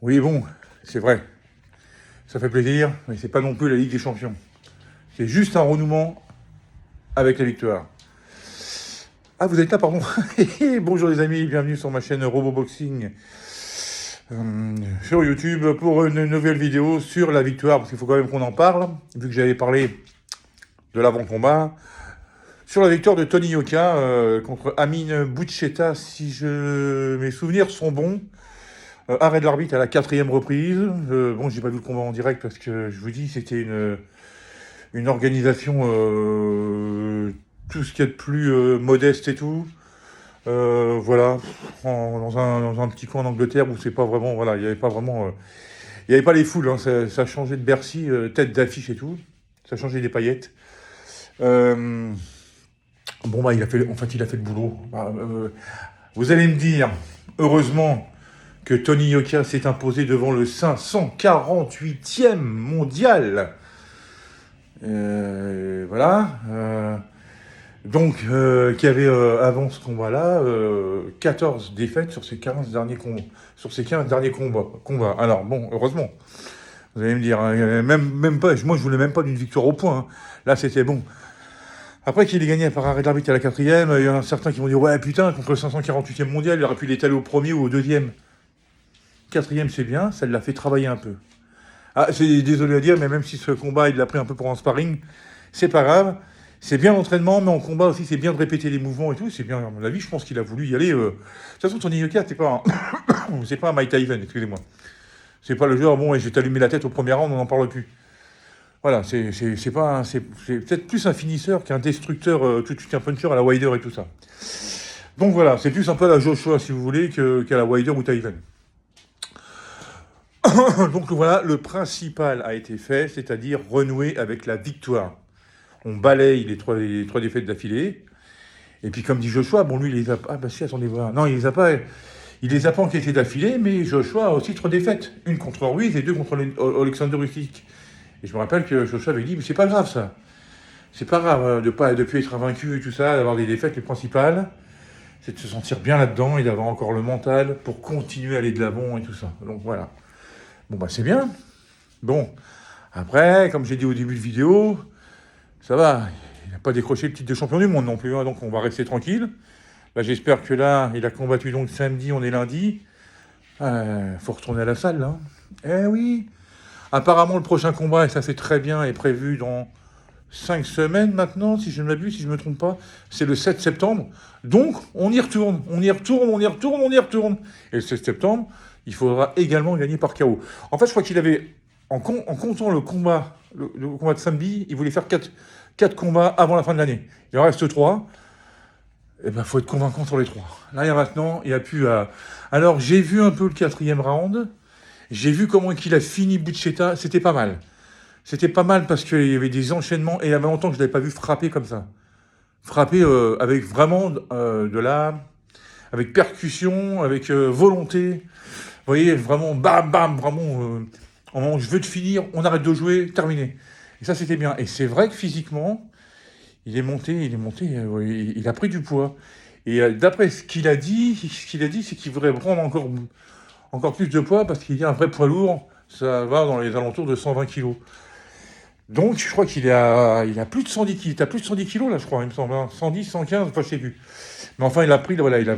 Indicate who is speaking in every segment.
Speaker 1: Oui, bon, c'est vrai, ça fait plaisir, mais c'est pas non plus la Ligue des Champions. C'est juste un renouement avec la victoire. Ah, vous êtes là, pardon. Bonjour les amis, bienvenue sur ma chaîne RoboBoxing sur YouTube pour une nouvelle vidéo sur la victoire, parce qu'il faut quand même qu'on en parle, vu que j'avais parlé de l'avant-combat. Sur la victoire de Tony Yoka contre Amin Boucheta, si mes souvenirs sont bons. Arrêt de l'arbitre à la 4e reprise. Bon, j'ai pas vu le combat en direct parce que je vous dis, c'était une organisation tout ce qu'il y a de plus modeste et tout. Voilà, dans un petit coin en Angleterre où c'est pas vraiment, voilà, il y avait pas vraiment, il y avait pas les foules, hein, ça changeait de Bercy, tête d'affiche et tout, ça changeait des paillettes. Bon bah il a fait le boulot. Vous allez me dire, heureusement que Tony Yoka s'est imposé devant le 548e mondial. Voilà. Donc, qui avait avant ce combat-là 14 défaites sur ses 15 derniers combats. Alors bon, heureusement. Vous allez me dire, hein, même pas. Moi, je voulais même pas d'une victoire au point. Hein. Là, c'était bon. Après qu'il ait gagné par arrêt d'arbitre à la 4e, il y en a certains qui vont dire ouais putain, contre le 548e mondial, il aurait pu l'étaler au premier ou au 2e. 4e, c'est bien, ça l'a fait travailler un peu. Ah, c'est désolé à dire, mais même si ce combat, il l'a pris un peu pour un sparring, c'est pas grave. C'est bien l'entraînement, mais en combat aussi, c'est bien de répéter les mouvements et tout. C'est bien, à mon avis, je pense qu'il a voulu y aller. De toute façon, Tony Yoka, c'est pas un Mike Tyson, excusez-moi. C'est pas le genre, bon, et je vais t'allumer la tête au premier round, on n'en parle plus. Voilà, c'est peut-être plus un finisseur qu'un destructeur, tout de suite un puncher à la Wilder et tout ça. Donc voilà, c'est plus un peu à la Joshua, si vous voulez, qu'à la Wilder ou Tyson. Donc voilà, le principal a été fait, c'est-à-dire renouer avec la victoire. On balaye les trois défaites d'affilée. Et puis comme dit Joshua, bon lui il les a pas... Ah bah si, attendez voir. Non, il les a pas encaissés d'affilée, mais Joshua a aussi 3 défaites. Une contre Ruiz et 2 contre Alexander Usyk. Et je me rappelle que Joshua avait dit, mais c'est pas grave ça. C'est pas grave de plus être vaincu et tout ça, d'avoir des défaites. Les principales, c'est de se sentir bien là-dedans et d'avoir encore le mental pour continuer à aller de l'avant et tout ça. Donc voilà. Bon bah c'est bien. Bon, après, comme j'ai dit au début de vidéo, ça va, il n'a pas décroché le titre de champion du monde non plus, hein, donc on va rester tranquille. Là j'espère que là, il a combattu donc samedi, on est lundi. Faut retourner à la salle là. Eh oui. Apparemment le prochain combat, et ça c'est très bien, est prévu dans 5 semaines maintenant, si je ne m'abuse, si je ne me trompe pas. C'est le 7 septembre. Donc on y retourne. Et le 7 septembre, il faudra également gagner par KO. En fait, je crois qu'il avait, en comptant le combat de samedi, il voulait faire 4 combats avant la fin de l'année. Il en reste 3. Eh ben, faut être convaincant sur les 3. Là, il n'y a plus à... Alors, j'ai vu un peu le 4e round. J'ai vu comment il a fini Boucheta. C'était pas mal. C'était pas mal parce qu'il y avait des enchaînements. Et il y avait longtemps que je ne l'avais pas vu frapper comme ça. Frapper avec vraiment avec percussion, avec volonté. Vous voyez, vraiment, bam, bam, vraiment... je veux te finir, on arrête de jouer, terminé. Et ça, c'était bien. Et c'est vrai que physiquement, il est monté, il a pris du poids. Et d'après ce qu'il a dit, c'est qu'il voudrait prendre encore plus de poids parce qu'il y a un vrai poids lourd. Ça va dans les alentours de 120 kilos. Donc, je crois qu'il a plus de 110 kilos. Il a plus de 110 kilos, là, je crois, il me semble. 110, 115, enfin, je sais plus. Mais enfin, il a pris, voilà, il a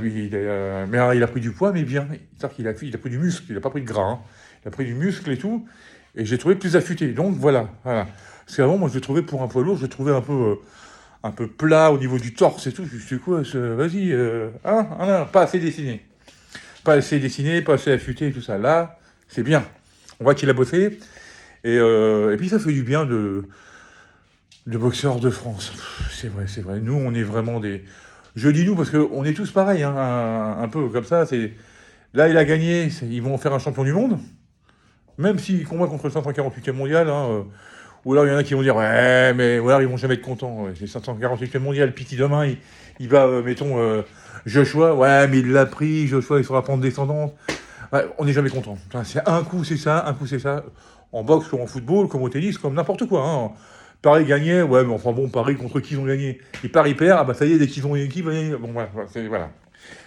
Speaker 1: pris du poids, mais bien. C'est-à-dire qu'il a pris du muscle, il n'a pas pris de gras. Hein. Il a pris du muscle et tout. Et j'ai trouvé plus affûté. Donc, voilà. Parce qu'avant, moi, je le trouvais pour un poids lourd, je le trouvais un peu plat au niveau du torse et tout. Je me suis dit, quoi, vas-y, pas assez dessiné. Pas assez affûté et tout ça. Là, c'est bien. On voit qu'il a bossé. Et puis, ça fait du bien de boxeurs de France. C'est vrai. Nous, on est vraiment des... Je dis nous parce qu'on est tous pareils, hein, un peu comme ça. Là, il a gagné, ils vont en faire un champion du monde. Même s'il combat contre le 548e mondial, hein, ou alors il y en a qui vont dire ouais, mais ou alors ils vont jamais être contents. Ouais, c'est le 548e mondial, Piti demain, il va, mettons, Joshua, ouais, mais il l'a pris, Joshua, il sera pente descendante. Ouais, on n'est jamais content. Enfin, c'est un coup, c'est ça. En boxe, comme en football, comme au tennis, comme n'importe quoi. Hein. Paris gagnait, ouais, mais enfin bon, Paris contre qui ils ont gagné. Et Paris perd, ah bah ça y est, dès qu'ils ont une équipe, bon, voilà.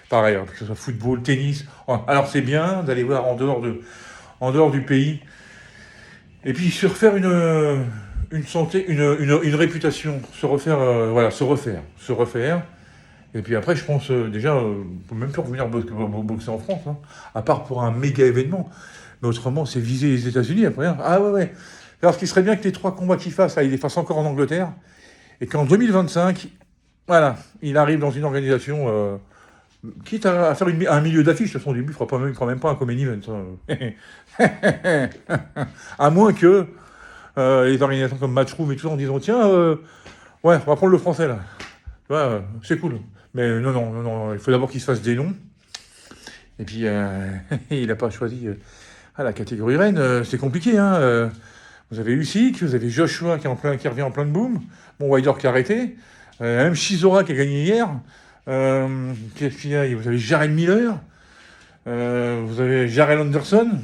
Speaker 1: Pareil, hein, que ce soit football, tennis. Alors c'est bien d'aller voir en dehors en dehors du pays. Et puis se refaire une santé, une réputation, se refaire, voilà, se refaire. Et puis après, je pense déjà, on peut même plus revenir boxer en France, hein, à part pour un méga événement. Mais autrement, c'est viser les États-Unis après. Hein. Ah ouais, ouais. Alors, ce qui serait bien que les 3 combats qu'il fasse, il les fasse encore en Angleterre. Et qu'en 2025, voilà, il arrive dans une organisation, quitte à faire un milieu d'affiche. De toute façon, au début, il ne fera même pas un common event. Hein. À moins que les organisations comme Matchroom et tout en disant tiens, ouais, on va prendre le français là. Ouais, c'est cool. Mais non, non, non, non, il faut d'abord qu'il se fasse des noms. Et puis, il n'a pas choisi la catégorie reine. C'est compliqué. Hein, vous avez Usyk, vous avez Joshua qui revient en plein de boom. Bon, Wilder qui a arrêté. Même Chisora qui a gagné hier. Qu'est-ce qu'il y a? Vous avez Jarrell Miller. Vous avez Jarrell Anderson.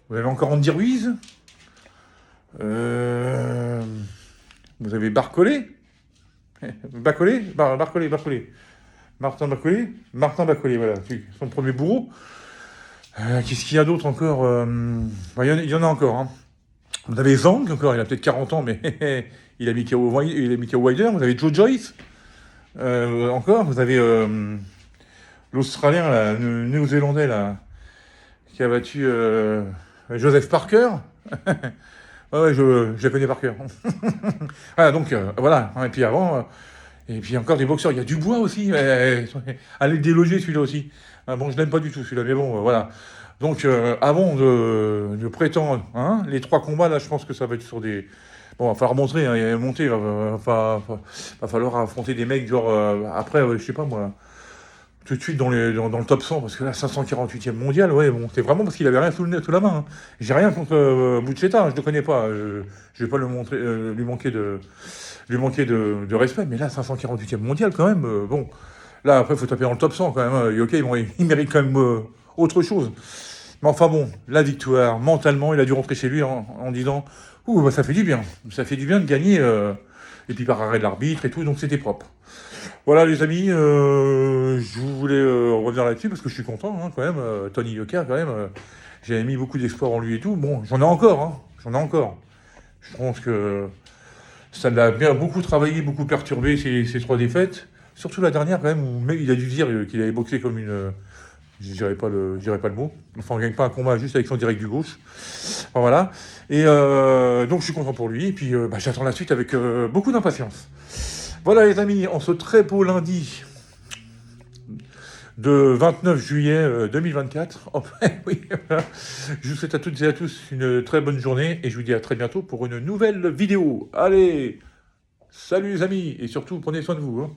Speaker 1: Vous avez encore Andy Ruiz. Vous avez Barcolé. Barcolé. Martin Barcolé, voilà, son premier bourreau. Qu'est-ce qu'il y a d'autre encore? Il y en a encore. Hein. Vous avez Zhang, encore, il a peut-être 40 ans, mais il a mis KO Wilder. Vous avez Joe Joyce, encore. Vous avez l'Australien, là, le Néo-Zélandais, là, qui a battu Joseph Parker. Ouais, je la connais par cœur. Voilà, donc, voilà. Et puis avant, et puis encore des boxeurs. Il y a Dubois aussi. Allez le déloger, celui-là aussi. Bon, je l'aime pas du tout, celui-là, mais bon, voilà. Donc, avant de prétendre, hein, les 3 combats, là, je pense que ça va être sur des... Bon, il va falloir monter, hein, monter. Va falloir affronter des mecs, genre, après, je sais pas, moi... Tout de suite dans le top 100, parce que là, 548e mondial, ouais, bon, c'est vraiment parce qu'il avait rien sous la main. Hein. J'ai rien contre Buceta, je ne le connais pas, je vais pas lui manquer de respect, mais là, 548e mondial quand même, bon, là, après, il faut taper dans le top 100 quand même, hein. Ok, bon, il mérite quand même autre chose. Mais enfin bon, la victoire, mentalement, il a dû rentrer chez lui en disant, ouh, bah, ça fait du bien de gagner, et puis par arrêt de l'arbitre et tout, donc c'était propre. Voilà les amis, je voulais revenir là-dessus parce que je suis content hein, quand même. Tony Yoka quand même, j'avais mis beaucoup d'espoir en lui et tout. Bon, j'en ai encore, hein, j'en ai encore. Je pense que ça l'a bien beaucoup travaillé, beaucoup perturbé ces 3 défaites. Surtout la dernière quand même où il a dû dire qu'il avait boxé comme une... je dirais pas le mot. Enfin, on gagne pas un combat juste avec son direct du gauche. Enfin, voilà. Et donc je suis content pour lui. Et puis j'attends la suite avec beaucoup d'impatience. Voilà les amis, en ce très beau lundi de 29 juillet 2024. Oh, oui, voilà. Je vous souhaite à toutes et à tous une très bonne journée et je vous dis à très bientôt pour une nouvelle vidéo. Allez, salut les amis et surtout prenez soin de vous. Hein.